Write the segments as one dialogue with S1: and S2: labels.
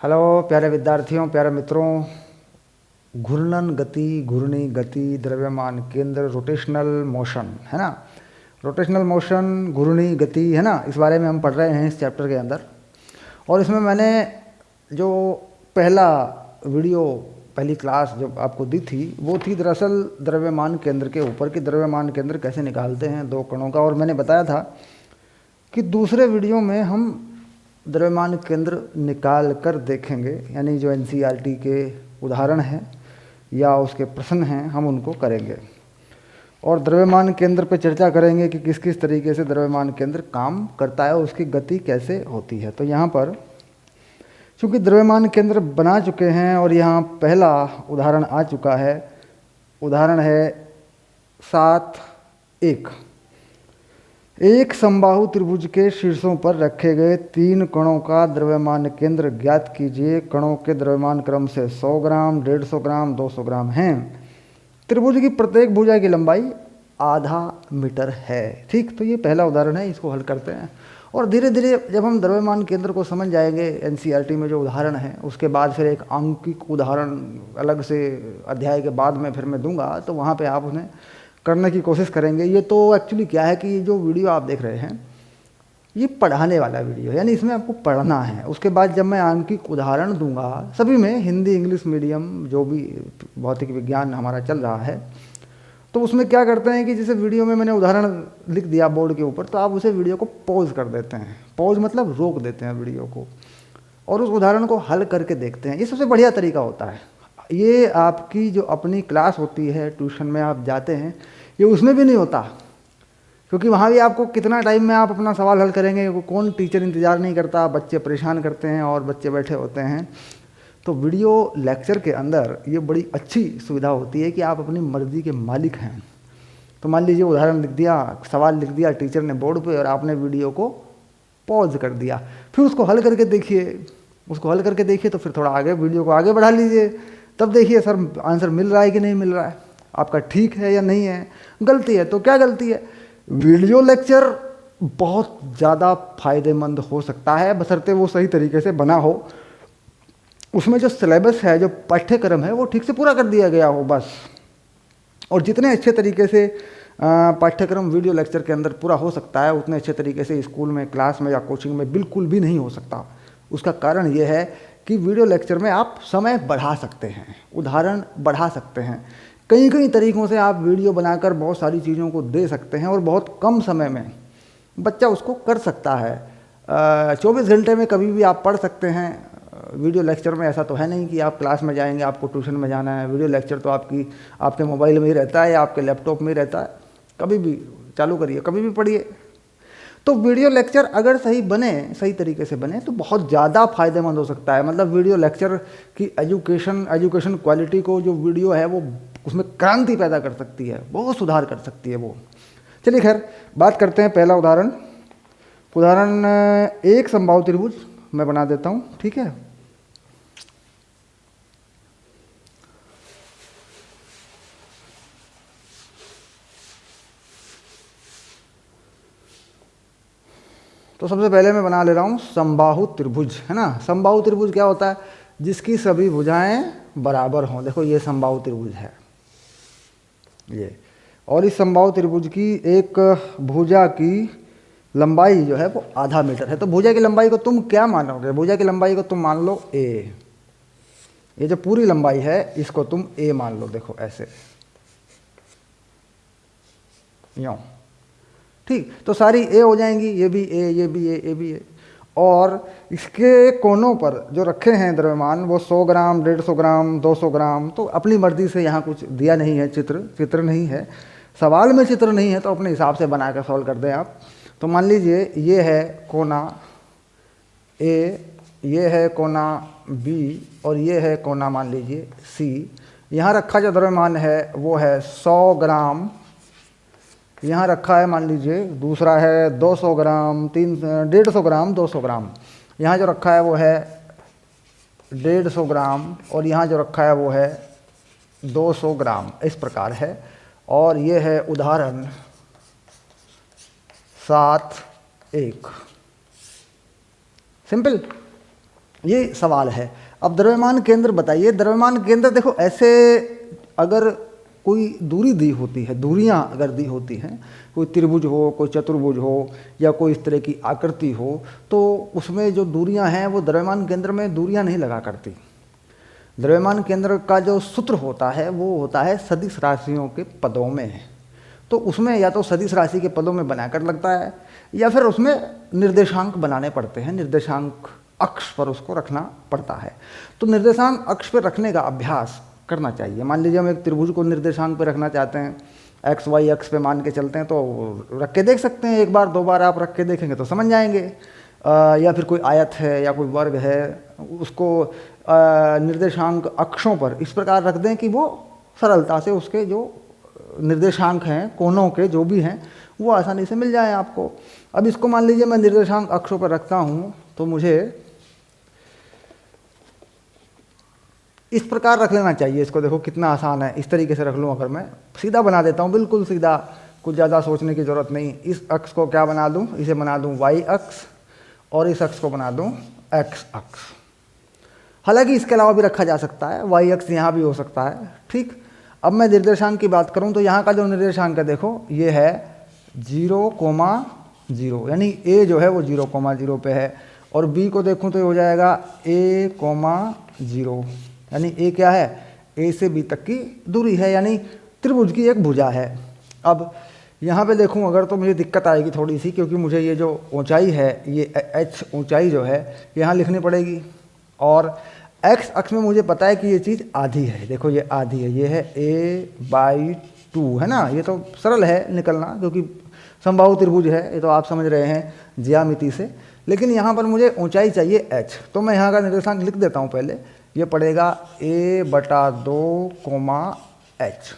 S1: Hello प्यारे विद्यार्थियों, प्यारे मित्रों। घूर्णन गति, घूर्णी गति, द्रव्यमान केंद्र, रोटेशनल मोशन, है ना। रोटेशनल मोशन, घूर्णी गति, है ना, इस बारे में हम पढ़ रहे हैं इस चैप्टर के अंदर। और इसमें मैंने जो पहला वीडियो, पहली क्लास जो आपको दी थी, वो थी दरअसल द्रव्यमान केंद्र के ऊपर कि द्रव्यमान केंद्र कैसे निकालते हैं दो कणों का। और मैंने बताया था कि दूसरे वीडियो में हम द्रव्यमान केंद्र निकाल कर देखेंगे, यानी जो एनसीईआरटी के उदाहरण हैं या उसके प्रश्न हैं हम उनको करेंगे और द्रव्यमान केंद्र पर चर्चा करेंगे कि किस किस तरीके से द्रव्यमान केंद्र काम करता है, उसकी गति कैसे होती है। तो यहाँ पर चूँकि द्रव्यमान केंद्र बना चुके हैं और यहाँ पहला उदाहरण आ चुका है। उदाहरण है 7.1। एक समबाहु त्रिभुज के शीर्षों पर रखे गए 3 कणों का द्रव्यमान केंद्र ज्ञात कीजिए। कणों के द्रव्यमान क्रम से 100 ग्राम, 150 ग्राम, 200 ग्राम हैं। त्रिभुज की प्रत्येक भुजा की लंबाई आधा मीटर है। ठीक, तो ये पहला उदाहरण है, इसको हल करते हैं। और धीरे धीरे जब हम द्रव्यमान केंद्र को समझ जाएंगे, एनसीईआरटी में जो उदाहरण है उसके बाद फिर एक आंकिक उदाहरण अलग से अध्याय के बाद में फिर मैं दूंगा, तो वहाँ पे आप उन्हें करने की कोशिश करेंगे। ये तो एक्चुअली क्या है कि ये जो वीडियो आप देख रहे हैं ये पढ़ाने वाला वीडियो है, यानी इसमें आपको पढ़ना है। उसके बाद जब मैं आंकिक उदाहरण दूंगा सभी में, हिंदी इंग्लिश मीडियम जो भी भौतिक विज्ञान हमारा चल रहा है, तो उसमें क्या करते हैं कि जैसे वीडियो में मैंने उदाहरण लिख दिया बोर्ड के ऊपर, तो आप उसे वीडियो को पॉज कर देते हैं। पॉज मतलब रोक देते हैं वीडियो को और उस उदाहरण को हल करके देखते हैं। ये सबसे बढ़िया तरीका होता है। ये आपकी जो अपनी क्लास होती है, ट्यूशन में आप जाते हैं, ये उसमें भी नहीं होता, क्योंकि वहाँ भी आपको कितना टाइम में आप अपना सवाल हल करेंगे, कौन टीचर इंतज़ार नहीं करता, बच्चे परेशान करते हैं और बच्चे बैठे होते हैं। तो वीडियो लेक्चर के अंदर ये बड़ी अच्छी सुविधा होती है कि आप अपनी मर्ज़ी के मालिक हैं। तो मान लीजिए उदाहरण लिख दिया, सवाल लिख दिया टीचर ने बोर्ड पे और आपने वीडियो को पॉज कर दिया, फिर उसको हल करके देखिए। उसको हल करके देखिए तो फिर थोड़ा आगे वीडियो को आगे बढ़ा लीजिए, तब देखिए सर आंसर मिल रहा है कि नहीं मिल रहा है, आपका ठीक है या नहीं है। गलती है तो क्या गलती है। वीडियो लेक्चर बहुत ज़्यादा फायदेमंद हो सकता है बशर्ते वो सही तरीके से बना हो, उसमें जो सिलेबस है, जो पाठ्यक्रम है, वो ठीक से पूरा कर दिया गया हो बस। और जितने अच्छे तरीके से पाठ्यक्रम वीडियो लेक्चर के अंदर पूरा हो सकता है, उतने अच्छे तरीके से स्कूल में, क्लास में या कोचिंग में बिल्कुल भी नहीं हो सकता। उसका कारण ये है कि वीडियो लेक्चर में आप समय बढ़ा सकते हैं, उदाहरण बढ़ा सकते हैं, कई कई तरीक़ों से आप वीडियो बनाकर बहुत सारी चीज़ों को दे सकते हैं और बहुत कम समय में बच्चा उसको कर सकता है। 24 घंटे में कभी भी आप पढ़ सकते हैं। वीडियो लेक्चर में ऐसा तो है नहीं कि आप क्लास में जाएंगे, आपको ट्यूशन में जाना है। वीडियो लेक्चर तो आपके मोबाइल में ही रहता है या आपके लैपटॉप में ही रहता है, कभी भी चालू करिए, कभी भी पढ़िए। तो वीडियो लेक्चर अगर सही बने, सही तरीके से बने, तो बहुत ज़्यादा फायदेमंद हो सकता है। मतलब वीडियो लेक्चर की एजुकेशन क्वालिटी को जो वीडियो है वो उसमें क्रांति पैदा कर सकती है, बहुत सुधार कर सकती है वो। चलिए खैर बात करते हैं पहला उदाहरण। उदाहरण एक समबाहु त्रिभुज मैं बना देता हूँ, ठीक है। तो सबसे पहले मैं बना ले रहा हूँ समबाहु त्रिभुज, है ना। समबाहु त्रिभुज क्या होता है, जिसकी सभी भुजाएं बराबर हों। देखो ये समबाहु त्रिभुज है ये, और इस समबाहु त्रिभुज की एक भुजा की लंबाई जो है वो आधा मीटर है। तो भुजा की लंबाई को तुम क्या मानोगे, भुजा की लंबाई को तुम मान लो ए। ये जो पूरी लंबाई है इसको तुम ए मान लो। देखो ऐसे यूं, ठीक। तो सारी ए हो जाएंगी, ये भी ए, ये भी ए, ये भी ए। और इसके कोनों पर जो रखे हैं द्रव्यमान वो 100 ग्राम, 150 ग्राम, 200 ग्राम। तो अपनी मर्जी से यहाँ कुछ दिया नहीं है, चित्र नहीं है, सवाल में चित्र नहीं है, तो अपने हिसाब से बना कर सॉल्व कर दें आप। तो मान लीजिए ये है कोना ए, ये है कोना बी और ये है कोना मान लीजिए सी। यहाँ रखा जो द्रव्यमान है वो है 100 ग्राम, यहाँ रखा है मान लीजिए दूसरा है 200 ग्राम, 150 ग्राम, 200 ग्राम। यहाँ जो रखा है वो है 150 ग्राम और यहाँ जो रखा है वो है 200 ग्राम। इस प्रकार है। और ये है उदाहरण 7.1। सिंपल। ये सवाल है। अब द्रव्यमान केंद्र बताइए। द्रव्यमान केंद्र देखो ऐसे, अगर कोई दूरी दी होती है, दूरियां अगर दी होती हैं, कोई त्रिभुज हो, कोई चतुर्भुज हो, या कोई इस तरह की आकृति हो, तो उसमें जो दूरियां हैं वो द्रव्यमान केंद्र में दूरियां नहीं लगा करती। द्रव्यमान केंद्र का जो सूत्र होता है वो होता है सदिश राशियों के पदों में। तो उसमें या तो सदिश राशि के पदों में बनाकर लगता है, या फिर उसमें निर्देशांक बनाने पड़ते हैं, निर्देशांक अक्ष पर उसको रखना पड़ता है। तो निर्देशांक अक्ष पर रखने का अभ्यास करना चाहिए। मान लीजिए हम एक त्रिभुज को निर्देशांक पर रखना चाहते हैं, एक्स वाई अक्ष पे मान के चलते हैं, तो रख के देख सकते हैं, एक बार दो बार आप रख के देखेंगे तो समझ जाएंगे। या फिर कोई आयत है या कोई वर्ग है, उसको निर्देशांक अक्षों पर इस प्रकार रख दें कि वो सरलता से उसके जो निर्देशांक हैं, कोणों के जो भी हैं, वो आसानी से मिल जाए आपको। अब इसको मान लीजिए मैं निर्देशांक अक्षों पर रखता हूँ, तो मुझे इस प्रकार रख लेना चाहिए इसको। देखो कितना आसान है, इस तरीके से रख लूँ। अगर मैं सीधा बना देता हूँ, बिल्कुल सीधा, कुछ ज़्यादा सोचने की ज़रूरत नहीं। इस अक्ष को क्या बना दूँ, इसे बना दूँ वाई अक्ष, और इस अक्ष को बना दूँ एक्स अक्ष। हालांकि इसके अलावा भी रखा जा सकता है, वाई अक्ष यहाँ भी हो सकता है, ठीक। अब मैं निर्देशांक की बात करूँ तो यहाँ का जो निर्देशांक है देखो, ये है 0,0, यानी ए जो है वो 0,0 पे है, और बी को देखूँ तो ये हो जाएगा a,0, यानी ए क्या है, ए से बी तक की दूरी है, यानी त्रिभुज की एक भुजा है। अब यहाँ पे देखूँ अगर, तो मुझे दिक्कत आएगी थोड़ी सी, क्योंकि मुझे ये जो ऊंचाई है, ये h ऊंचाई जो है यहाँ लिखनी पड़ेगी, और x अक्ष में मुझे पता है कि ये चीज़ आधी है। देखो ये आधी है, ये है a/2, है ना। ये तो सरल है निकलना, क्योंकि समबाहु त्रिभुज है, ये तो आप समझ रहे हैं ज्यामिति से। लेकिन यहाँ पर मुझे ऊंचाई चाहिए h, तो मैं यहाँ का निर्देशांक लिख देता हूँ पहले। ये पड़ेगा a/2, h।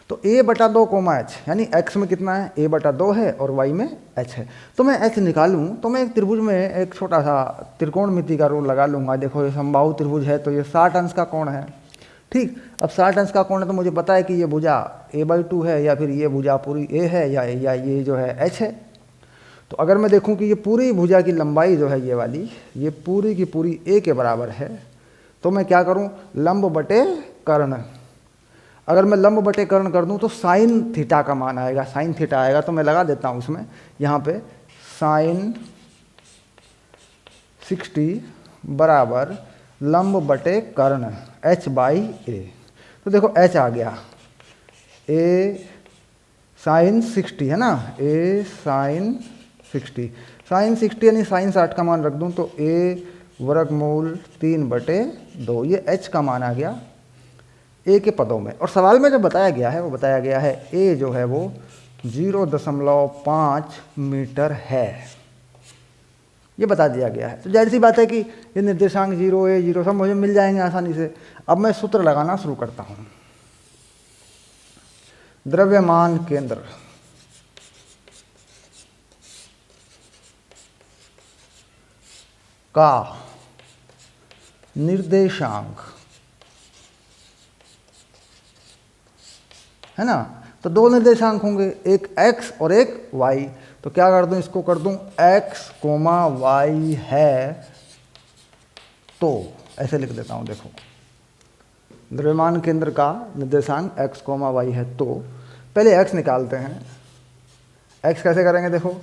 S1: तो a/2, h, यानी x में कितना है, a/2 है और y में h है। तो मैं h निकालूं तो मैं एक त्रिभुज में एक छोटा सा त्रिकोणमिति का रूल लगा लूँगा। देखो ये समबाहु त्रिभुज है, तो ये 60 अंश का कोण है, ठीक। अब 60 अंश का कोण है, तो मुझे पता है कि ये भुजा a/2 है, या फिर ये भुजा पूरी a है, या ये जो है h है। तो अगर मैं देखूँ कि ये पूरी भुजा की लंबाई जो है ये वाली, ये पूरी की पूरी a के बराबर है, तो मैं क्या करूँ, लंब बटे कर्ण। अगर मैं लंब बटे कर्ण कर दूं तो साइन थीटा का मान आएगा, साइन थीटा आएगा। तो मैं लगा देता हूं उसमें, यहाँ पे साइन 60 बराबर लंब बटे कर्ण h/a। तो देखो h आ गया, a साइन 60 है ना, a साइन 60, साइन 60 यानी साइन 60 का मान रख दूं तो a वर्गमूल 3/2, ये h का मान आ गया ए के पदों में। और सवाल में जो बताया गया है वो बताया गया है ए जो है वो 0.5 मीटर है, ये बता दिया गया है। तो जाहिर सी बात है कि ये निर्देशांक 0, a, 0 सब मुझे मिल जाएंगे आसानी से। अब मैं सूत्र लगाना शुरू करता हूँ। द्रव्यमान केंद्र का निर्देशांक है ना, तो दो निर्देशांक होंगे, एक x और एक y। तो क्या कर दूं, इसको कर दूं x, y है, तो ऐसे लिख देता हूं। देखो द्रव्यमान केंद्र का निर्देशांक x, y है, तो पहले x निकालते हैं। x कैसे करेंगे, देखो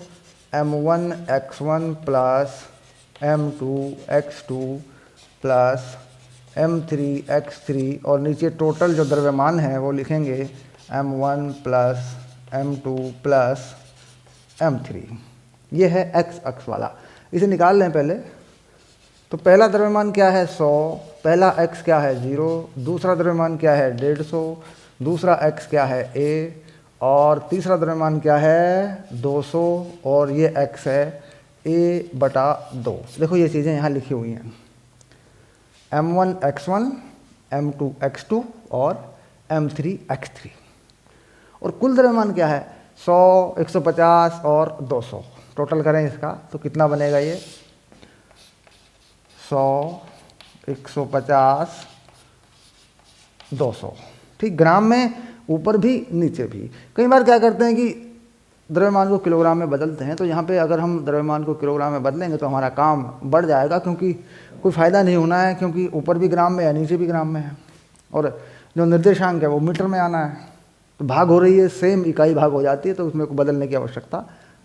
S1: m1 x1 plus m2 x2 plus m3 x3, और नीचे टोटल जो द्रव्यमान है वो लिखेंगे m1 plus m2 plus m3। ये है x अक्ष वाला, इसे निकाल लें पहले। तो पहला द्रव्यमान क्या है, 100, पहला x क्या है 0, दूसरा द्रव्यमान क्या है 150, दूसरा x क्या है a, और तीसरा द्रव्यमान क्या है 200, और ये x है a/2। देखो ये चीज़ें यहाँ लिखी हुई हैं, m1 x1, m2 x2 और m3 x3। और कुल द्रव्यमान क्या है 100, 150 और 200। टोटल करें इसका तो कितना बनेगा, ये 100, 150, 200, ठीक। ग्राम में ऊपर भी नीचे भी। कई बार क्या करते हैं कि द्रव्यमान को किलोग्राम में बदलते हैं, तो यहाँ पे अगर हम द्रव्यमान को किलोग्राम में बदलेंगे तो हमारा काम बढ़ जाएगा, क्योंकि कोई फ़ायदा नहीं होना है, क्योंकि ऊपर भी ग्राम में है नीचे भी ग्राम में है, और जो निर्देशांक है वो मीटर में आना है। तो भाग हो रही है, सेम इकाई भाग हो जाती है, तो उसमें को बदलने की आवश्यकता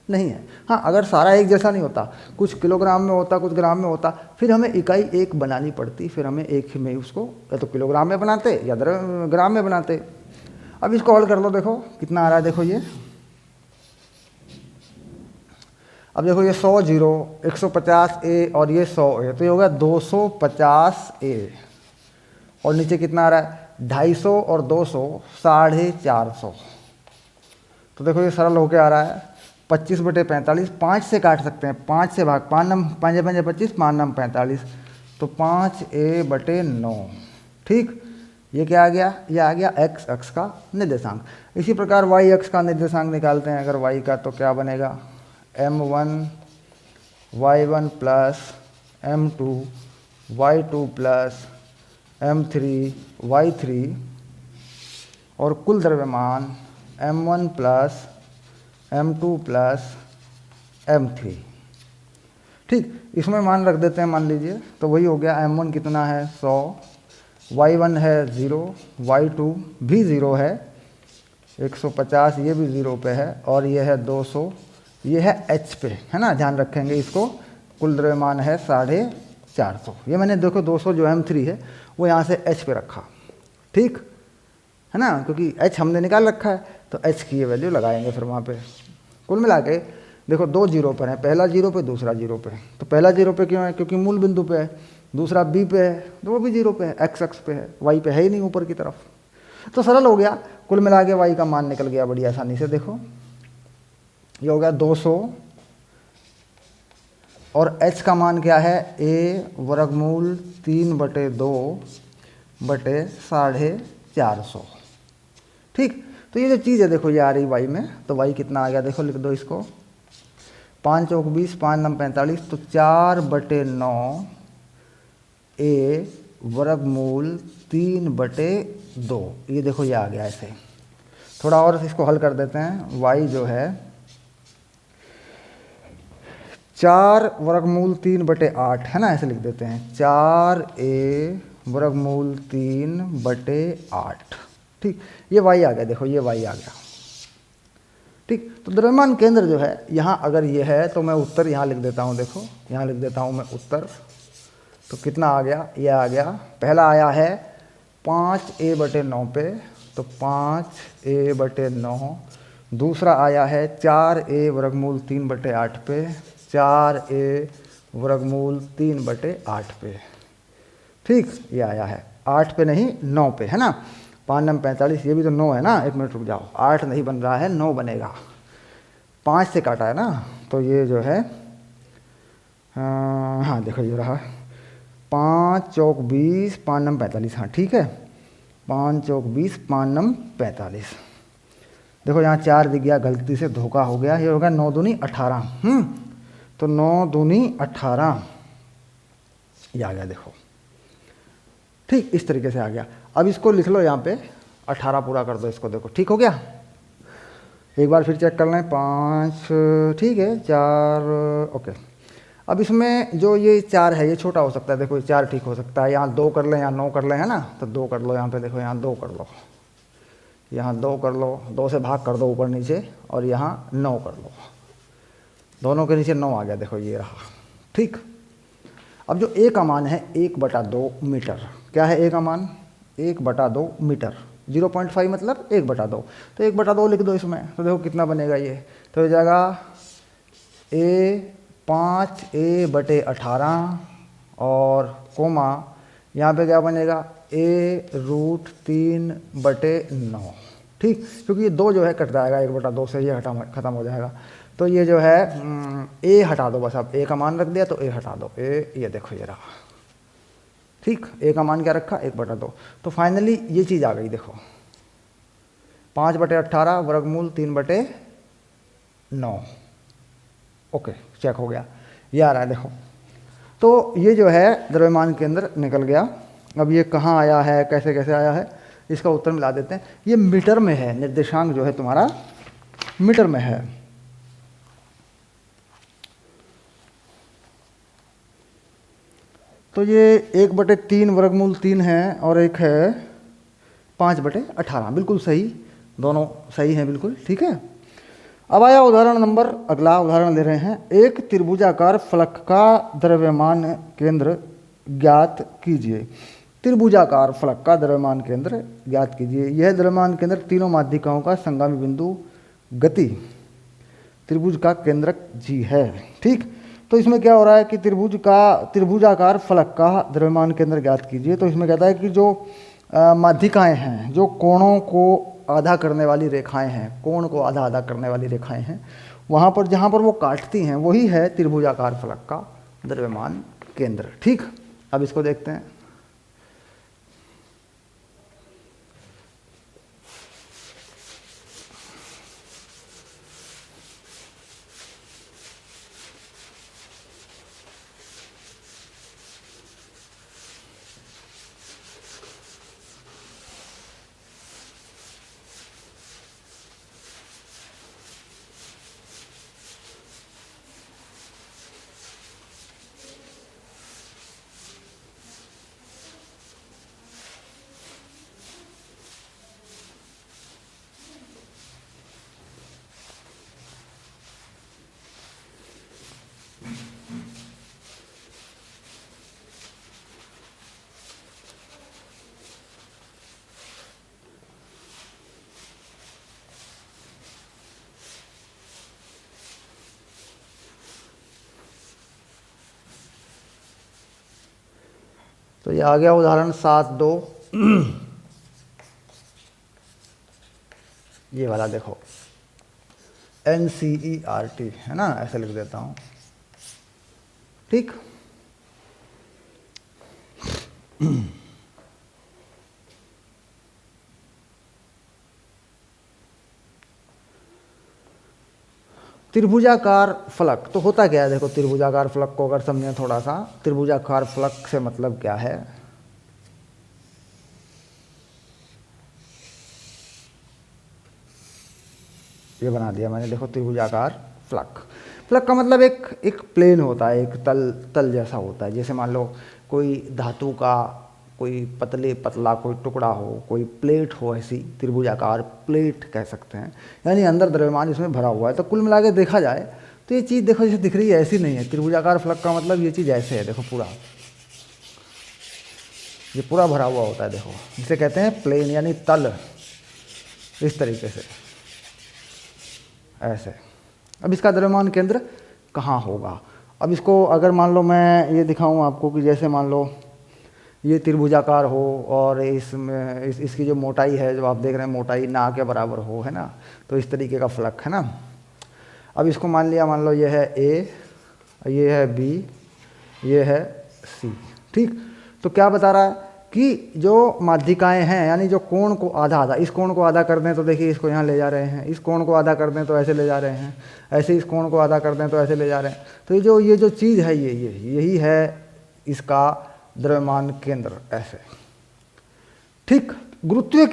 S1: नहीं है। हाँ, अगर सारा एक जैसा नहीं होता, कुछ किलोग्राम में होता, कुछ ग्राम में होता, फिर हमें इकाई एक बनानी पड़ती, फिर हमें एक में उसको या तो किलोग्राम में बनाते या ग्राम में बनाते। अब इसको हल कर लो, देखो कितना आ रहा है, देखो ये, अब देखो ये 100 जीरो, 150 ए और ये 100 ए, तो ये होगा 250 ए, और नीचे कितना आ रहा है 250 और 200 450। तो देखो ये सरल होके आ रहा है 25/45, 5 से काट सकते हैं, 5 से भाग, 5 नम 5 5 25, 5 नम 45, तो 5a/9। ठीक, ये क्या आ गया, ये आ गया x अक्ष का निर्देशांक। इसी प्रकार y अक्ष का निर्देशांक निकालते हैं अगर y का, तो क्या बनेगा m1 y1 plus m2 y2 plus m3 y3, और कुल द्रव्यमान m1 plus m2 plus m3। ठीक, इसमें मान रख देते हैं, मान लीजिए, तो वही हो गया m1 कितना है 100, y1 है 0, y2 भी 0 है, 150 ये भी 0 पे है, और ये है 200, ये है h पे, है ना, ध्यान रखेंगे इसको। कुल द्रव्यमान है 450, ये मैंने देखो 200 जो m3 है वो यहाँ से h पे रखा, ठीक है ना, क्योंकि h हमने निकाल रखा है, तो h की ये वैल्यू लगाएंगे फिर वहाँ पे। कुल मिला के देखो 2 जीरो पर है, पहला जीरो पे दूसरा जीरो पे, तो पहला जीरो पे क्यों है, क्योंकि मूल बिंदु पे है, दूसरा b पे है तो वो भी जीरो पे है, x अक्ष पे है, y पे है ही नहीं ऊपर की तरफ, तो सरल हो गया। कुल मिला के y का मान निकल गया बड़ी आसानी से, देखो ये हो गया 200, और h का मान क्या है a वर्गमूल 3/2 बटे 450। ठीक, तो ये जो चीज़ है देखो ये आ रही y में, तो y कितना आ गया, देखो लिख दो इसको, 5 चौक 20, 5 नम 45, तो 4/9 a वर्गमूल 3/2, ये देखो ये आ गया ऐसे। थोड़ा और इसको हल कर देते हैं, y जो है 4 वर्गमूल 3/8 है ना, ऐसे लिख देते हैं, 4a वर्गमूल 3/8। ठीक, ये y आ गया, देखो ये y आ गया। ठीक, तो द्रव्यमान केंद्र जो है यहाँ अगर ये है तो मैं उत्तर यहाँ लिख देता हूँ, देखो यहाँ लिख देता हूँ मैं उत्तर, तो कितना आ गया, ये आ गया, पहला आया है 5a/9 पे, तो 5a/9, दूसरा आया है 4a वर्गमूल 3/8 पे, 4a वर्गमूल 3/8 पे। ठीक, ये आया है 8 पे नहीं 9 पे, है ना, 5 नम 45, ये भी तो 9 है ना, 1 मिनट रुक जाओ, 8 नहीं बन रहा है 9 बनेगा, 5 से काटा है ना, तो ये जो है हाँ देखो ये रहा 5 चौक 20, 5 नम 45, हाँ ठीक है, 5 चौक 20, 5 नम 45। देखो यहाँ 4 दिख गया, गलती से धोखा हो गया, ये हो गया 9 दूनी 18, तो 9 दूनी 18 ये आ गया, देखो ठीक, इस तरीके से आ गया। अब इसको लिख लो यहाँ पे, 18 पूरा कर दो इसको, देखो ठीक हो गया। एक बार फिर चेक कर लें, 5 ठीक है, 4 ओके। अब इसमें जो ये 4 है ये छोटा हो सकता है, देखो ये 4 ठीक हो सकता है, यहाँ 2 कर लें, यहाँ 9 कर लें, है ना, तो 2 कर लो यहाँ पे, देखो यहाँ 2 कर लो, यहाँ 2 कर लो, 2 से भाग कर दो ऊपर नीचे, और यहाँ 9 कर लो, दोनों के नीचे 9 आ गया, देखो ये रहा। ठीक, अब जो a का मान है 1/2 मीटर, क्या है a का मान 1/2 मीटर, 0.5 मतलब 1/2, तो 1/2 लिख दो इसमें, तो देखो कितना बनेगा ये, तो हो जाएगा a 5a/18 और कोमा यहाँ पे क्या बनेगा a√3/9। ठीक, क्योंकि ये 2 जो है कट जाएगा 1/2 से, ये खत्म हो जाएगा, तो ये जो है a हटा दो बस, अब a का मान रख दिया तो a हटा दो, a ये देखो ये रहा। ठीक, a का मान क्या रखा 1/2, तो फाइनली ये चीज़ आ गई, देखो 5/18 वर्गमूल 3/9। ओके, चेक हो गया, ये आ रहा है, देखो तो ये जो है द्रव्यमान केंद्र निकल गया। अब ये कहाँ आया है, कैसे कैसे आया है, इसका उत्तर मिला देते हैं। ये मीटर में है, निर्देशांक जो है तुम्हारा मीटर में है, तो ये 1/3 वर्गमूल 3 है और एक है 5/18, बिल्कुल सही, दोनों सही हैं बिल्कुल, ठीक है। अब आया उदाहरण नंबर, अगला उदाहरण ले रहे हैं। एक त्रिभुजाकार फलक का द्रव्यमान केंद्र ज्ञात कीजिए। त्रिभुजाकार फलक का द्रव्यमान केंद्र ज्ञात कीजिए। यह द्रव्यमान केंद्र तीनों माध्यिकाओं का संगामी बिंदु गति त्रिभुज का केंद्रक जी है, ठीक। तो इसमें क्या हो रहा है कि त्रिभुजाकार फलक का द्रव्यमान केंद्र ज्ञात कीजिए। तो इसमें कहता है कि जो माध्यिकाएं हैं, जो कोणों को आधा करने वाली रेखाएं हैं, कोण को आधा आधा करने वाली रेखाएं हैं, वहाँ पर जहाँ पर वो काटती हैं वही है त्रिभुजाकार फलक का द्रव्यमान केंद्र, ठीक। अब इसको देखते हैं। तो ये आ गया उदाहरण 7.2। ये वाला देखो, NCERT है ना, ऐसे लिख देता हूँ, ठीक। त्रिभुजाकार फलक तो होता क्या है, देखो त्रिभुजाकार फलक को अगर समझें थोड़ा सा, त्रिभुजाकार फलक से मतलब क्या है। ये बना दिया मैंने, देखो त्रिभुजाकार फलक। फलक का मतलब एक प्लेन होता है, एक तल जैसा होता है। जैसे मान लो कोई धातु का कोई पतला कोई टुकड़ा हो, कोई प्लेट हो, ऐसी त्रिभुजाकार प्लेट कह सकते हैं, यानी अंदर द्रव्यमान इसमें भरा हुआ है। तो कुल मिला के देखा जाए तो ये चीज़ देखो जैसे दिख रही है ऐसी नहीं है। त्रिभुजाकार फलक का मतलब ये चीज़ ऐसे है, देखो पूरा ये पूरा भरा हुआ होता है, देखो जिसे कहते हैं प्लेन यानी तल, इस तरीके से ऐसे। अब इसका द्रव्यमान केंद्र कहाँ होगा। अब इसको अगर मान लो मैं ये दिखाऊं आपको कि जैसे मान लो ये त्रिभुजाकार हो और इसमें इसकी जो मोटाई है, जो आप देख रहे हैं मोटाई ना के बराबर हो, है ना, तो इस तरीके का फलक है ना। अब इसको मान लिया, मान लो ये है A, ये है B, ये है C, ठीक। तो क्या बता रहा है कि जो माध्यिकाएं हैं, यानी जो कोण को आधा आधा, इस कोण को आधा कर दें तो देखिए इसको यहाँ ले जा रहे हैं, इस कोण को आधा कर दें तो ऐसे ले जा रहे हैं, ऐसे इस कोण को आधा कर दें तो ऐसे ले जा रहे हैं। तो ये जो चीज़ है यही है इसका द्रव्यमान केंद्र, ऐसे, ठीक। गुरुत्वीय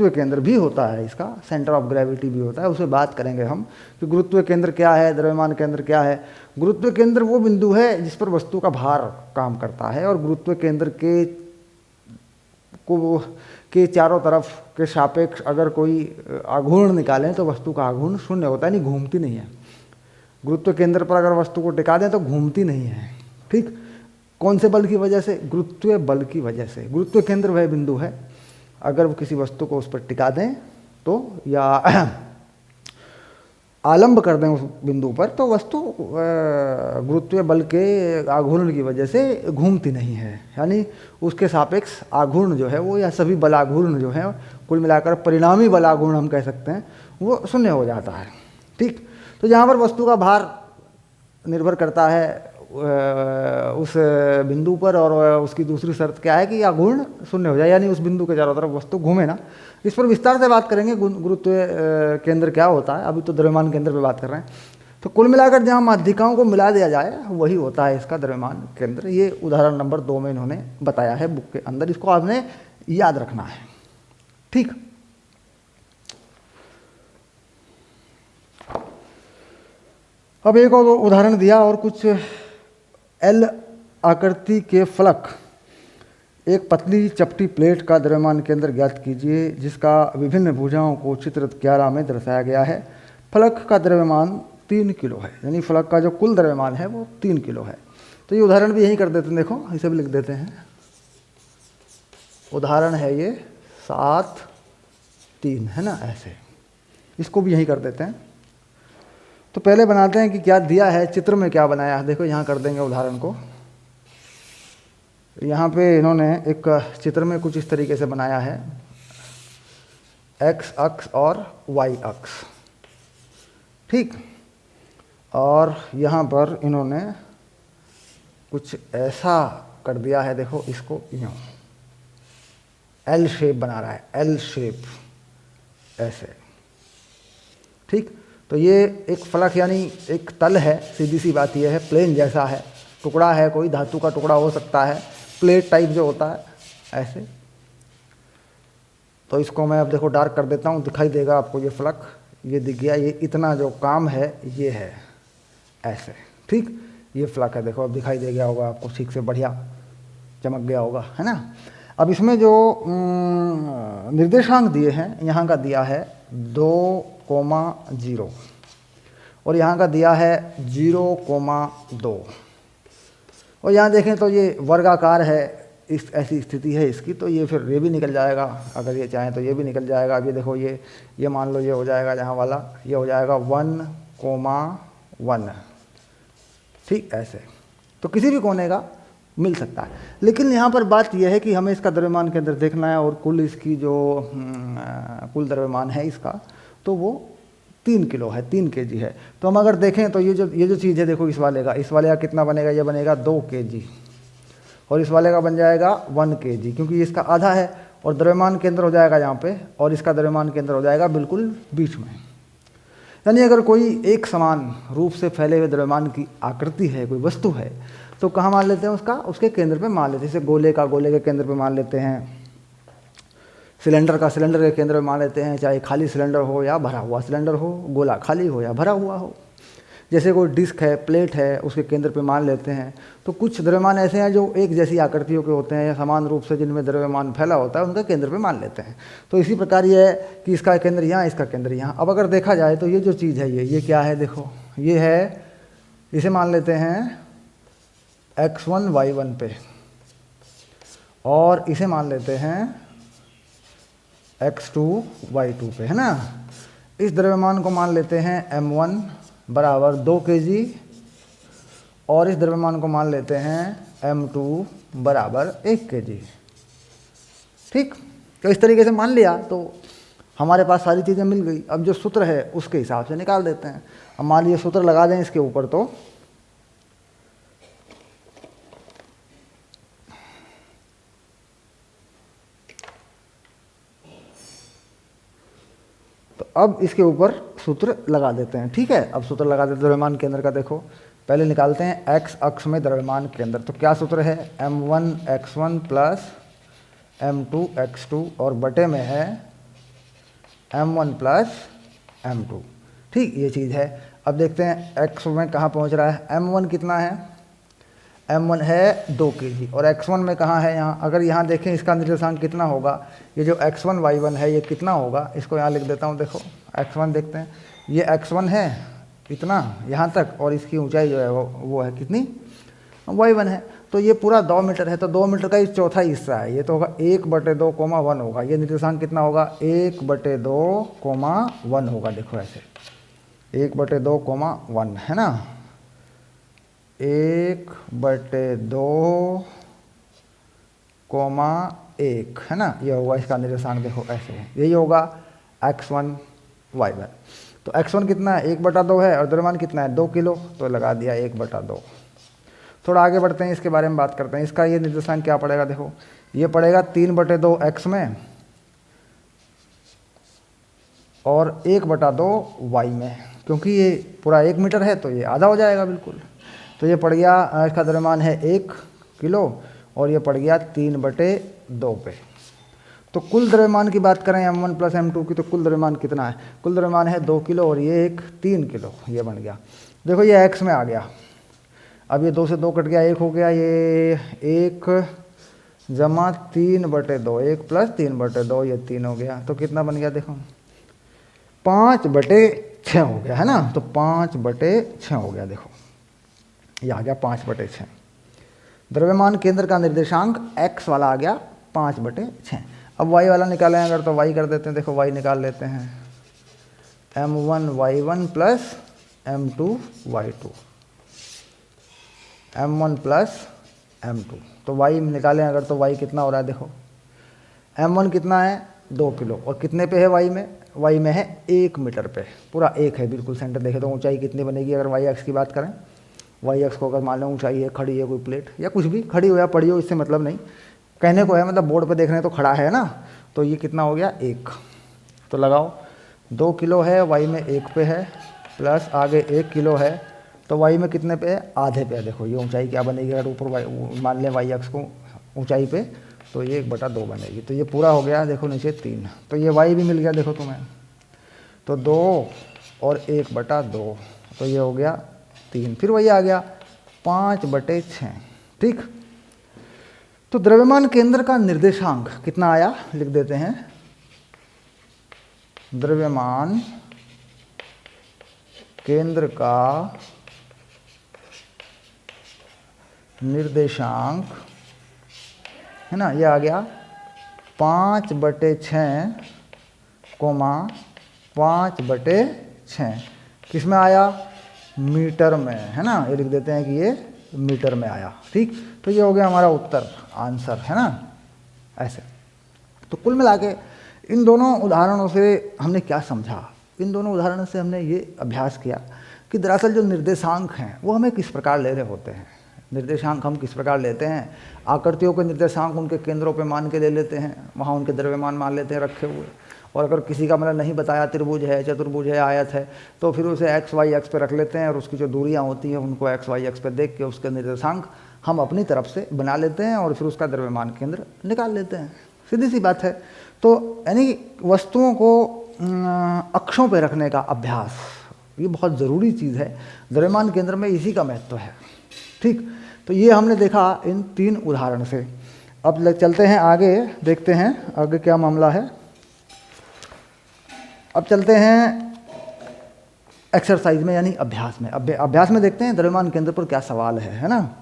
S1: केंद्र भी होता है इसका, सेंटर ऑफ ग्रेविटी भी होता है, उसे बात करेंगे हम कि गुरुत्वीय केंद्र क्या है, द्रव्यमान केंद्र क्या है। गुरुत्वीय केंद्र वो बिंदु है जिस पर वस्तु का भार काम करता है, और गुरुत्वीय केंद्र के चारों तरफ के सापेक्ष अगर कोई आघूर्ण निकालें तो वस्तु का आघूर्ण शून्य होता है, नहीं घूमती नहीं है। गुरुत्वीय केंद्र पर अगर वस्तु को टिका दें तो घूमती नहीं है, ठीक। कौन से बल की वजह से? गुरुत्वीय बल की वजह से। गुरुत्वीय केंद्र वह बिंदु है, अगर वो किसी वस्तु को उस पर टिका दें तो, या आलंब कर दें उस बिंदु पर, तो वस्तु गुरुत्वीय बल के आघूर्ण की वजह से घूमती नहीं है, यानी उसके सापेक्ष आघूर्ण जो है वो, या सभी बलाघूर्ण जो है, कुल मिलाकर परिणामी बलाघूर्ण हम कह सकते हैं, वो शून्य हो जाता है, ठीक। तो जहाँ पर वस्तु का भार निर्भर करता है उस बिंदु पर, और उसकी दूसरी शर्त क्या है कि आघूर्ण शून्य हो जाए, यानी उस बिंदु के चारों तरफ वस्तु घूमे ना। इस पर विस्तार से बात करेंगे गुरुत्वीय केंद्र क्या होता है, अभी तो द्रव्यमान केंद्र पे बात कर रहे हैं। तो कुल मिलाकर जहाँ माध्यिकाओं को मिला दिया जाए वही होता है इसका द्रव्यमान केंद्र। ये उदाहरण नंबर 2 में इन्होंने बताया है बुक के अंदर, इसको आपने याद रखना है, ठीक। अब एक और उदाहरण दिया, और कुछ L आकृति के फलक एक पतली चपटी प्लेट का द्रव्यमान केंद्र ज्ञात कीजिए जिसका विभिन्न भुजाओं को चित्र 11 में दर्शाया गया है। फलक का द्रव्यमान 3 किलो है, यानी फलक का जो कुल द्रव्यमान है वो 3 किलो है। तो ये उदाहरण भी यही कर देते हैं, देखो इसे भी लिख देते हैं। उदाहरण है ये 7-3 है ना, ऐसे इसको भी यही कर देते हैं। तो पहले बनाते हैं कि क्या दिया है, चित्र में क्या बनाया है। देखो यहाँ कर देंगे उदाहरण को। यहाँ पे इन्होंने एक चित्र में कुछ इस तरीके से बनाया है, x अक्ष और y अक्ष, ठीक। और यहाँ पर इन्होंने कुछ ऐसा कर दिया है, देखो इसको यूँ एल शेप बना रहा है, एल शेप ऐसे, ठीक। तो ये एक फलक यानी एक तल है, सीधी सी बात यह है, प्लेन जैसा है, टुकड़ा है, कोई धातु का टुकड़ा हो सकता है, प्लेट टाइप जो होता है ऐसे। तो इसको मैं अब देखो डार्क कर देता हूँ, दिखाई देगा आपको ये फलक, ये दिख गया। ये इतना जो काम है ये है ऐसे, ठीक। ये फलक है, देखो अब दिखाई दे गया होगा आपको, ठीक से बढ़िया चमक गया होगा, है ना। अब इसमें जो निर्देशांक दिए हैं, यहाँ का दिया है 2,0 और यहाँ का दिया है 0,2। और यहाँ देखें तो ये वर्गाकार है, इस ऐसी स्थिति है इसकी, तो ये फिर ये भी निकल जाएगा, अगर ये चाहें तो ये भी निकल जाएगा। अब ये देखो ये मान लो ये हो जाएगा, यहाँ वाला ये हो जाएगा 1,1, ठीक ऐसे। तो किसी भी कोने का मिल सकता है, लेकिन यहाँ पर बात यह है कि हमें इसका द्रव्यमान केंद्र देखना है और कुल इसकी जो कुल द्रव्यमान है इसका, तो वो 3 किलो है, 3 kg है। तो हम अगर देखें तो ये जो चीज़ है, देखो इस वाले का कितना बनेगा, ये बनेगा 2 kg और इस वाले का बन जाएगा 1 kg, क्योंकि इसका आधा है और द्रव्यमान केंद्र हो जाएगा यहाँ पे और इसका द्रव्यमान केंद्र हो जाएगा बिल्कुल बीच में। यानी अगर कोई एक समान रूप से फैले हुए द्रव्यमान की आकृति है, कोई वस्तु है, तो कहाँ मान लेते हैं उसके केंद्र पे मान लेते हैं। जैसे गोले के केंद्र पे मान लेते हैं, सिलेंडर के केंद्र पे मान लेते हैं, चाहे खाली सिलेंडर हो या भरा हुआ सिलेंडर हो, गोला खाली हो या भरा हुआ हो। जैसे कोई डिस्क है, प्लेट है, उसके केंद्र पे मान लेते हैं। तो कुछ द्रव्यमान ऐसे हैं जो एक जैसी आकृतियों के होते हैं या समान रूप से जिनमें द्रव्यमान फैला होता है, उनका केंद्र पे मान लेते हैं। तो इसी प्रकार ये है कि इसका केंद्र यहाँ, इसका केंद्र यहाँ। अब अगर देखा जाए तो ये जो चीज़ है ये क्या है, देखो ये है, इसे मान लेते हैं x1 y1 पे और इसे मान लेते हैं x2 y2 पे, है ना। इस द्रव्यमान को मान लेते हैं m1 बराबर 2 kg और इस द्रव्यमान को मान लेते हैं m2 बराबर 1 kg, ठीक। तो इस तरीके से मान लिया तो हमारे पास सारी चीज़ें मिल गई। अब जो सूत्र है उसके हिसाब से निकाल देते हैं। अब मान लीजिए सूत्र लगा दें इसके ऊपर, तो अब इसके ऊपर सूत्र लगा देते हैं, ठीक है। अब सूत्र लगा देते हैं द्रव्यमान केंद्र का। देखो पहले निकालते हैं x अक्ष में द्रव्यमान केंद्र। तो क्या सूत्र है, m1 x1 plus m2 x2 और बटे में है m1 प्लस m2, ठीक, ये चीज़ है। अब देखते हैं x में कहाँ पहुँच रहा है। m1 कितना है, m1 है 2 kg और x1 में कहाँ है, यहाँ। अगर यहाँ देखें इसका निर्देशांक कितना होगा, ये जो x1 y1 है ये कितना होगा, इसको यहाँ लिख देता हूँ। देखो x1 देखते हैं, ये x1 है इतना यहाँ तक और इसकी ऊंचाई जो है वो है कितनी, y1 है। तो ये पूरा 2 मीटर है, तो 2 मीटर का ये चौथा हिस्सा है, ये तो होगा 1/2, 1 होगा। ये निर्देशांक कितना होगा, 1/2, 1 होगा। देखो ऐसे 1/2, 1 है ना, 1/2, 1 है ना, ये होगा इसका निर्देशांक। देखो ऐसे यही होगा x1 y1। तो x1 कितना है, 1/2 है और द्रव्यमान कितना है 2 किलो, तो लगा दिया 1/2। थोड़ा आगे बढ़ते हैं, इसके बारे में बात करते हैं। इसका ये निर्देशांक क्या पड़ेगा, देखो ये पड़ेगा 3/2 x में और 1/2 y में, क्योंकि ये पूरा 1 मीटर है तो ये आधा हो जाएगा बिल्कुल। तो ये पड़ गया, इसका द्रव्यमान है 1 किलो और ये पड़ गया 3/2 पे। तो कुल द्रव्यमान की बात करें m1 प्लस m2 की, तो कुल द्रव्यमान कितना है, कुल द्रव्यमान है 2 किलो और ये 3 किलो, ये बन गया। देखो ये x में आ गया। अब ये 2 से 2 कट गया, 1 हो गया, ये 1 जमा 3/2, 1 प्लस 3/2, ये 3 हो गया। तो कितना बन गया देखो, 5/6 हो गया, है ना। तो 5/6 हो गया, देखो ये आ गया 5/6। द्रव्यमान केंद्र का निर्देशांक x वाला आ गया 5/6। अब y वाला निकालें अगर, तो y कर देते हैं, देखो y निकाल लेते हैं, m1y1 plus m2y2, m1 plus m2। तो y निकालें अगर, तो y कितना हो रहा है देखो, m1 कितना है 2 किलो, और कितने पे है y में है 1 मीटर पे, पूरा 1 है बिल्कुल सेंटर। देखे तो ऊंचाई कितनी बनेगी अगर y अक्ष की बात करें, y अक्ष को अगर मान लो ऊंचाई है, खड़ी है कोई प्लेट या कुछ भी, खड़ी हो या पड़ी हो इससे मतलब नहीं, कहने को है मतलब बोर्ड पे देख रहे हैं तो खड़ा है ना। तो ये कितना हो गया 1। तो लगाओ 2 किलो है, y में 1 पे है, प्लस आगे 1 किलो है, तो y में कितने पे है, आधे पे है। देखो ये ऊंचाई क्या बनेगी अगर ऊपर मान लें y अक्ष को ऊंचाई पे, तो ये 1/2 बनेगी। तो ये पूरा हो गया, देखो नीचे 3। तो ये y भी मिल गया देखो तुम्हें, तो 2 और 1/2, तो ये हो गया 3। फिर वही आ गया 5/6, ठीक। तो द्रव्यमान केंद्र का निर्देशांक कितना आया, लिख देते हैं, द्रव्यमान केंद्र का निर्देशांक, है ना, ये आ गया 5/6, 5/6। किस में आया, मीटर में, है ना। ये लिख देते हैं कि ये मीटर में आया, ठीक। तो ये हो गया हमारा उत्तर, आंसर, है ना, ऐसे। तो कुल मिला के इन दोनों उदाहरणों से हमने क्या समझा, इन दोनों उदाहरणों से हमने ये अभ्यास किया कि दरअसल जो निर्देशांक हैं वो हमें किस प्रकार ले रहे होते हैं। निर्देशांक हम किस प्रकार लेते हैं, आकृतियों के निर्देशांक उनके केंद्रों पे मान के ले लेते हैं, वहाँ उनके द्रव्यमान मान लेते हैं रखे हुए। और अगर किसी का मतलब नहीं बताया, त्रिभुज है, चतुर्भुज है, आयत है, तो फिर उसे एक्स वाई एक्स पे रख लेते हैं, और उसकी जो दूरियाँ होती हैं उनको एक्स वाई एक्स पे देख के उसके निर्देशांक हम अपनी तरफ से बना लेते हैं, और फिर उसका द्रव्यमान केंद्र निकाल लेते हैं। सीधी सी बात है। तो यानी वस्तुओं को अक्षों पे रखने का अभ्यास, ये बहुत ज़रूरी चीज़ है। द्रव्यमान केंद्र में इसी का महत्व है, ठीक। तो ये हमने देखा इन 3 उदाहरण से। अब चलते हैं आगे, देखते हैं आगे क्या मामला है। अब चलते हैं एक्सरसाइज में, यानी अभ्यास में। अभ्यास में देखते हैं द्रव्यमान केंद्र पर क्या सवाल है ना।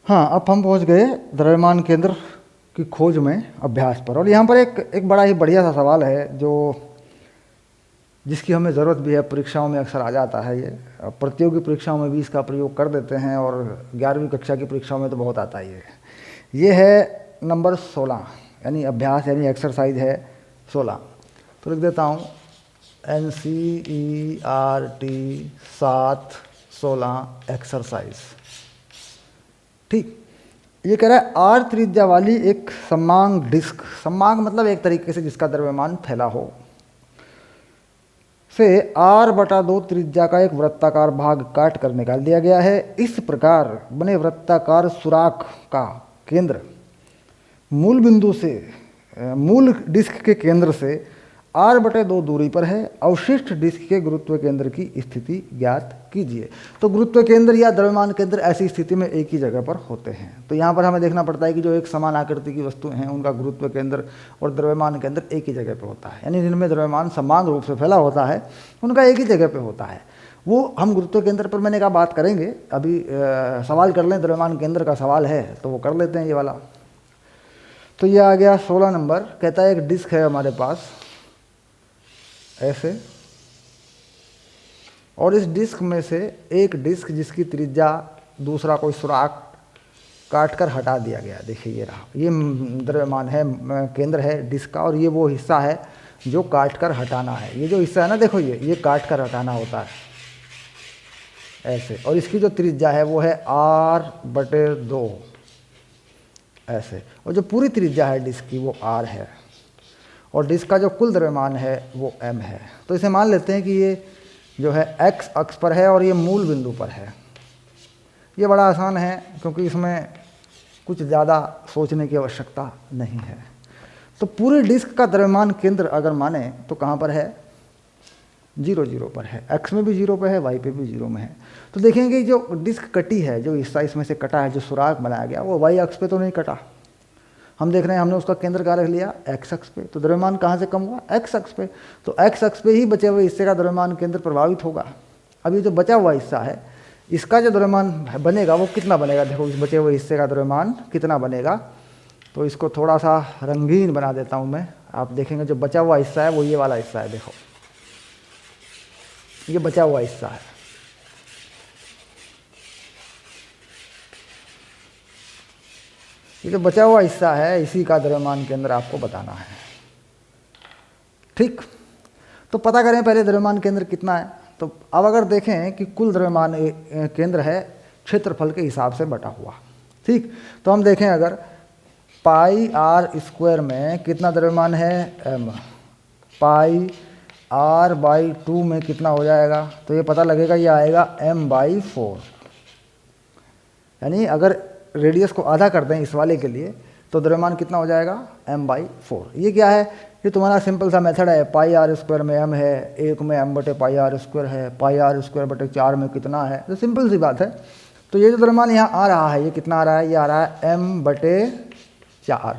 S1: हाँ, अब हम पहुंच गए द्रव्यमान केंद्र की खोज में अभ्यास पर। और यहाँ पर एक बड़ा ही बढ़िया सा सवाल है जो जिसकी हमें ज़रूरत भी है, परीक्षाओं में अक्सर आ जाता है। ये प्रतियोगी परीक्षाओं में भी इसका प्रयोग कर देते हैं, और 11वीं कक्षा की परीक्षाओं में तो बहुत आता है ये है नंबर 16, यानी अभ्यास यानी एक्सरसाइज है 16। तो लिख देता हूँ NCERT 7/16 एक्सरसाइज, ठीक। ये कह रहा है आर त्रिज्या वाली एक सममांग डिस्क, सममांग मतलब एक तरीके से जिसका द्रव्यमान फैला हो, से r/2 त्रिज्या का एक वृत्ताकार भाग काट कर निकाल दिया गया है। इस प्रकार बने वृत्ताकार सुराख का केंद्र मूल बिंदु से, मूल डिस्क के केंद्र से r/2 दूरी पर है। अवशिष्ट डिस्क के गुरुत्व केंद्र की स्थिति ज्ञात कीजिए। तो गुरुत्व केंद्र या द्रव्यमान केंद्र ऐसी स्थिति में एक ही जगह पर होते हैं। तो यहाँ पर हमें देखना पड़ता है कि जो एक समान आकृति की वस्तु हैं उनका गुरुत्व केंद्र और द्रव्यमान केंद्र एक ही जगह पर होता है, यानी जिनमें द्रव्यमान समान रूप से फैला होता है उनका एक ही जगह पर होता है। वो हम गुरुत्व केंद्र पर मैंने कहा बात करेंगे। अभी सवाल कर लें, द्रव्यमान केंद्र का सवाल है तो वो कर लेते हैं ये वाला। तो ये आ गया 16 नंबर। कहता है एक डिस्क है हमारे पास ऐसे, और इस डिस्क में से एक डिस्क जिसकी त्रिज्या दूसरा कोई सुराख काट कर हटा दिया गया। देखिए ये रहा, ये द्रव्यमान है, केंद्र है डिस्क का, और ये वो हिस्सा है जो काट कर हटाना है। ये जो हिस्सा है ना, देखो ये काट कर हटाना होता है ऐसे, और इसकी जो त्रिज्या है वो है r/2 ऐसे, और जो पूरी त्रिज्या है डिस्क की वो r है, और डिस्क का जो कुल द्रव्यमान है वो m है। तो इसे मान लेते हैं कि ये जो है x अक्ष पर है और ये मूल बिंदु पर है। ये बड़ा आसान है क्योंकि इसमें कुछ ज़्यादा सोचने की आवश्यकता नहीं है। तो पूरे डिस्क का द्रव्यमान केंद्र अगर माने तो कहाँ पर है? 0 0 पर है। x में भी 0 पर है, y पे भी 0 में है। तो देखेंगे जो डिस्क कटी है, जो हिस्सा इसमें से कटा है, जो सुराख बनाया गया, वो y अक्ष पे तो नहीं कटा। हम देख रहे हैं हमने उसका केंद्र कहाँ रख लिया? x अक्ष पे। तो द्रव्यमान कहाँ से कम हुआ? x अक्ष पे। तो x अक्ष पे ही बचे हुए हिस्से का द्रव्यमान केंद्र प्रभावित होगा। अब ये जो बचा हुआ हिस्सा है, इसका जो द्रव्यमान बनेगा वो कितना बनेगा? देखो इस बचे हुए हिस्से का द्रव्यमान कितना बनेगा। तो इसको थोड़ा सा रंगीन बना देता हूँ मैं। आप देखेंगे जो बचा हुआ हिस्सा है वो ये वाला हिस्सा है। देखो ये बचा हुआ हिस्सा है। ये जो बचा हुआ हिस्सा है इसी का द्रव्यमान केंद्र आपको बताना है। ठीक, तो पता करें पहले द्रव्यमान केंद्र कितना है। तो अब अगर देखें कि कुल द्रव्यमान केंद्र है क्षेत्रफल के हिसाब से बटा हुआ। ठीक, तो हम देखें अगर πr² में कितना द्रव्यमान है? m। πr/2 में कितना हो जाएगा? तो ये पता लगेगा, ये आएगा m/4। यानी अगर रेडियस को आधा कर दें इस वाले के लिए तो द्रव्यमान कितना हो जाएगा? m/4। ये क्या है? ये तुम्हारा सिंपल सा मेथड है। πr² में m है, 1 में m/πr² है, πr²/4 में कितना है? तो सिंपल सी बात है। तो ये जो द्रव्यमान यहाँ आ रहा है ये कितना आ रहा है? ये आ रहा है m/4।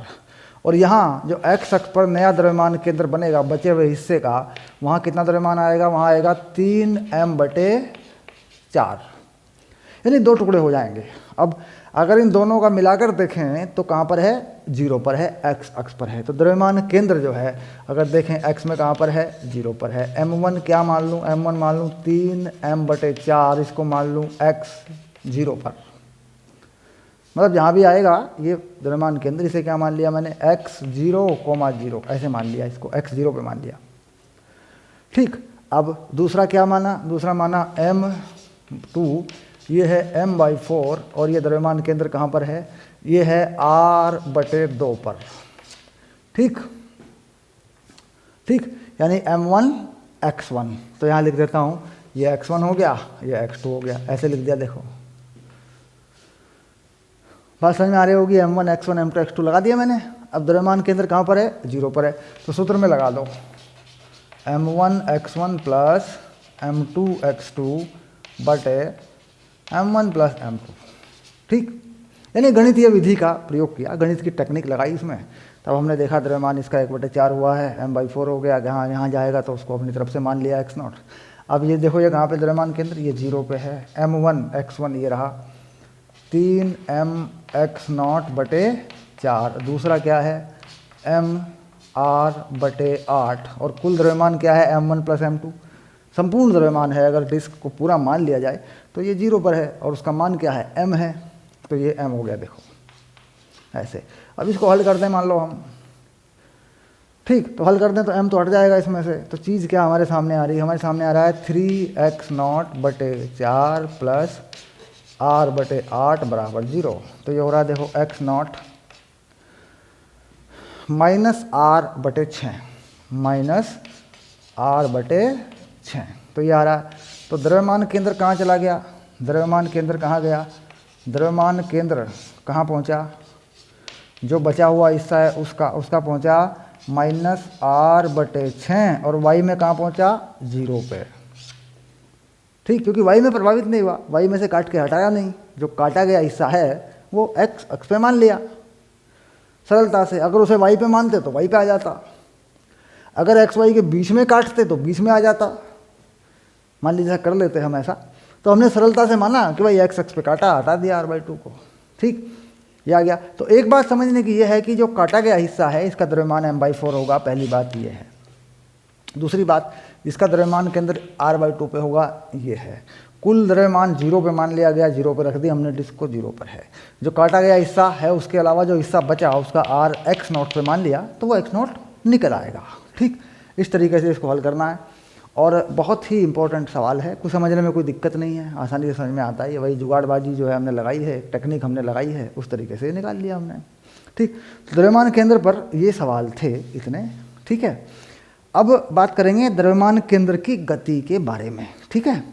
S1: और यहाँ जो x अक्ष पर नया द्रव्यमान केंद्र बनेगा बचे हुए हिस्से का, वहाँ कितना द्रव्यमान आएगा? वहाँ आएगा 3m/4, यानी 2 टुकड़े हो जाएंगे। अब अगर इन दोनों का मिलाकर देखें तो कहाँ पर है? 0 पर है, x अक्ष पर है। तो द्रव्यमान केंद्र जो है अगर देखें x में कहाँ पर है? 0 पर है। m1 क्या मान लूँ? m1 मान लूँ 3m/4, इसको मान लूँ x 0 पर। मतलब जहाँ भी आएगा ये द्रव्यमान केंद्र, इसे क्या मान लिया मैंने? x 0,0 ऐसे मान लिया, इसको x 0 पे मान लिया। ठीक, अब दूसरा क्या माना? दूसरा माना m2, ये है m/4, और ये द्रव्यमान केंद्र कहाँ पर है? ये है r/2 पर। ठीक, ठीक, यानी m1 x1। तो यहाँ लिख देता हूँ, ये x1 हो गया, ये x2 हो गया, ऐसे लिख दिया। देखो बात समझ में आ रही होगी। m1 x1 m2 x2 लगा दिया मैंने। अब द्रव्यमान केंद्र कहाँ पर है? 0 पर है। तो सूत्र में लगा दो m1 x1 plus m2 x2 बटे m1 प्लस m2। ठीक, यानी गणितीय विधि का प्रयोग किया, गणित की टेक्निक लगाई इसमें। तब हमने देखा द्रव्यमान इसका 1/4 हुआ है, m/4 हो गया। यहाँ जाएगा तो उसको अपनी तरफ से मान लिया x0। अब ये देखो ये कहाँ पे द्रव्यमान केंद्र? ये 0 पे है। m1 x1 ये रहा 3mx0/4। दूसरा क्या है? mr/8। और कुल द्रव्यमान क्या है? m1 प्लस m2 संपूर्ण द्रव्यमान है। अगर डिस्क को पूरा मान लिया जाए तो ये 0 पर है और उसका मान क्या है? m है। तो ये m हो गया। देखो ऐसे। अब इसको हल कर दें मान लो हम। ठीक, तो हल कर दें तो m तो हट जाएगा इसमें से। तो चीज़ क्या हमारे सामने आ रही है? हमारे सामने आ रहा है 3x0/4 प्लस आर बटे 8 बराबर 0। तो ये हो रहा है देखो एक्स नॉट माइनस आर बटे 6 माइनस आर बटे 6। तो ये आ रहा है। तो द्रव्यमान केंद्र कहाँ चला गया? द्रव्यमान केंद्र कहाँ गया? द्रव्यमान केंद्र कहाँ पहुँचा? जो बचा हुआ हिस्सा है उसका पहुँचा माइनस आर बटे 6 और वाई में कहाँ पहुँचा? 0 पे। ठीक, क्योंकि वाई में प्रभावित नहीं हुआ, वाई में से काट के हटाया नहीं, जो काटा गया हिस्सा है वो एक्स अक्ष पे मान लिया सरलता से। अगर उसे वाई पे मानते तो वाई पे आ जाता, अगर एक्स वाई के बीच में काटते तो बीच में आ जाता। मान लीजिए कर लेते हम ऐसा, तो हमने सरलता से माना कि भाई एक्स अक्ष पे काटा, हटा दिया r/2 को। ठीक, ये आ गया। तो एक बात समझने की ये है कि जो काटा गया हिस्सा है इसका द्रव्यमान m/4 होगा, पहली बात ये है। दूसरी बात, इसका द्रव्यमान केंद्र r/2 पे होगा, ये है। कुल द्रव्यमान 0 पे मान लिया गया, 0 पे रख दिया हमने, डिस्क को 0 पर है। जो काटा गया हिस्सा है उसके अलावा जो हिस्सा बचा उसका r x0 पे मान लिया, तो वो x0 निकल आएगा। ठीक, इस तरीके से इसको हल करना है। और बहुत ही इंपॉर्टेंट सवाल है, कुछ समझने में कोई दिक्कत नहीं है, आसानी से समझ में आता है। ये वही जुगाड़बाजी जो है हमने लगाई है, टेक्निक हमने लगाई है, उस तरीके से निकाल लिया हमने। ठीक, द्रव्यमान केंद्र पर ये सवाल थे इतने। ठीक है, अब बात करेंगे द्रव्यमान केंद्र की गति के बारे में। ठीक है।